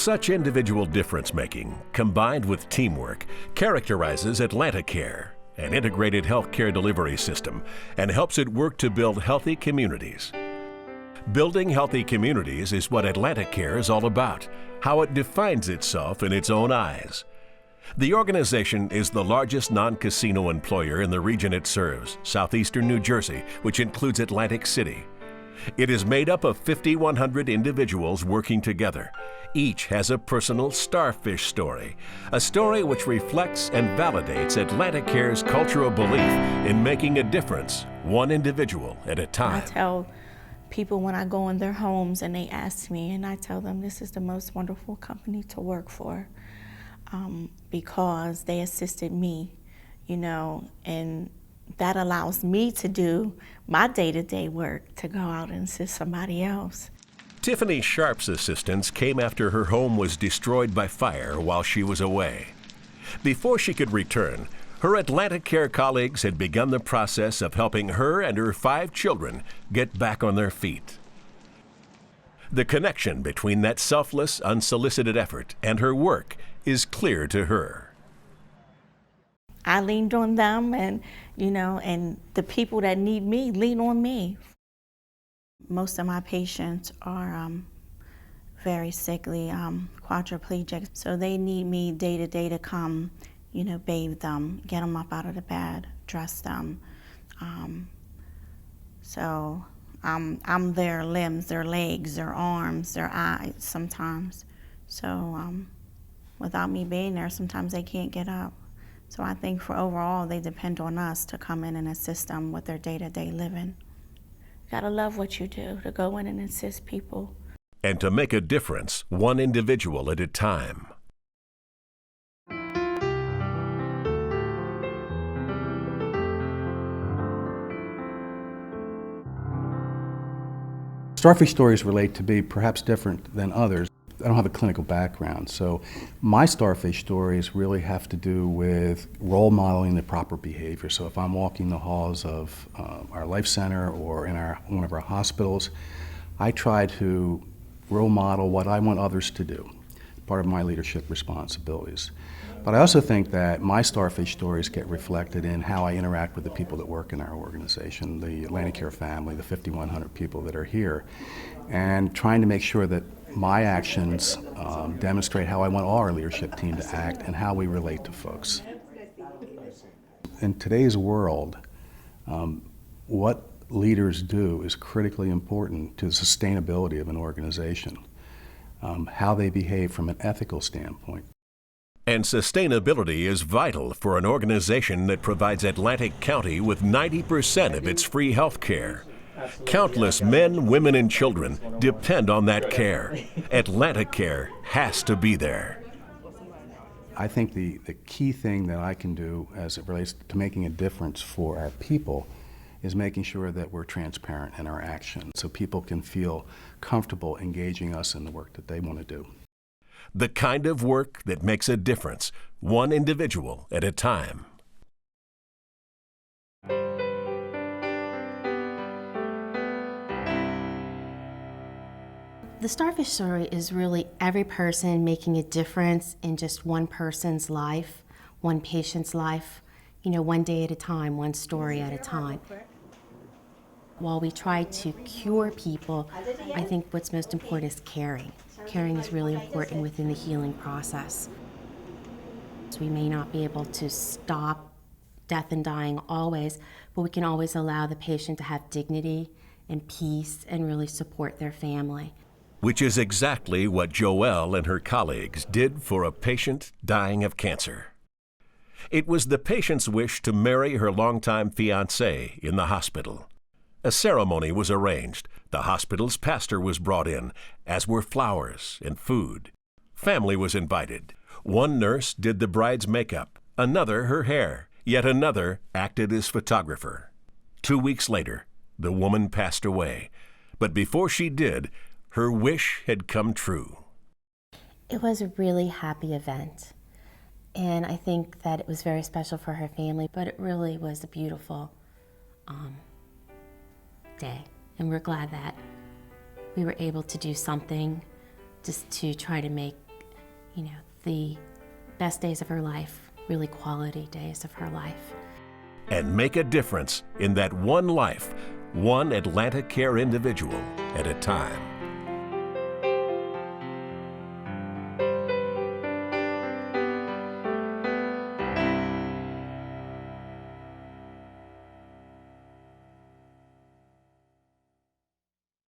Such individual difference-making, combined with teamwork, characterizes AtlantiCare, an integrated healthcare delivery system, and helps it work to build healthy communities. Building healthy communities is what AtlantiCare is all about, how it defines itself in its own eyes. The organization is the largest non-casino employer in the region it serves, southeastern New Jersey, which includes Atlantic City. It is made up of 5,100 individuals working together. Each has a personal Starfish story, a story which reflects and validates AtlantiCare's cultural belief in making a difference, one individual at a time. I tell people when I go in their homes and they ask me, and I tell them this is the most wonderful company to work for, because they assisted me, you know, and that allows me to do my day-to-day work, to go out and assist somebody else. Tiffany Sharp's assistance came after her home was destroyed by fire while she was away. Before she could return, her AtlantiCare colleagues had begun the process of helping her and her 5 children get back on their feet. The connection between that selfless, unsolicited effort and her work is clear to her. I leaned on them, and, you know, and the people that need me lean on me. Most of my patients are very sickly, quadriplegic, so they need me day to day to come, you know, bathe them, get them up out of the bed, dress them. So I'm their limbs, their legs, their arms, their eyes sometimes. So without me being there, sometimes they can't get up. So I think for overall, they depend on us to come in and assist them with their day-to-day living. You gotta love what you do, to go in and assist people. And to make a difference, one individual at a time. Starfish Stories relate to be perhaps different than others. I don't have a clinical background, so my Starfish Stories really have to do with role modeling the proper behavior. So if I'm walking the halls of our life center or in one of our hospitals, I try to role model what I want others to do, part of my leadership responsibilities. But I also think that my Starfish Stories get reflected in how I interact with the people that work in our organization, the AtlantiCare family, the 5,100 people that are here, and trying to make sure that my actions demonstrate how I want all our leadership team to act and how we relate to folks. In today's world, what leaders do is critically important to the sustainability of an organization, how they behave from an ethical standpoint. And sustainability is vital for an organization that provides Atlantic County with 90% of its free health care. Countless men, women, and children depend on that care. AtlantiCare has to be there. I think the key thing that I can do as it relates to making a difference for our people is making sure that we're transparent in our actions so people can feel comfortable engaging us in the work that they want to do. The kind of work that makes a difference, one individual at a time. The Starfish Story is really every person making a difference in just one person's life, one patient's life, you know, one day at a time, one story at a time. While we try to cure people, I think what's most important is caring. Caring is really important within the healing process. So we may not be able to stop death and dying always, but we can always allow the patient to have dignity and peace and really support their family. Which is exactly what Joelle and her colleagues did for a patient dying of cancer. It was the patient's wish to marry her longtime fiancé in the hospital. A ceremony was arranged. The hospital's pastor was brought in, as were flowers and food. Family was invited. One nurse did the bride's makeup, another her hair, yet another acted as photographer. 2 weeks later, the woman passed away. But before she did, her wish had come true. It was a really happy event. And I think that it was very special for her family, but it really was a beautiful day. And we're glad that we were able to do something just to try to make the best days of her life, really quality days of her life. And make a difference in that one life, one Atlanta Care individual at a time.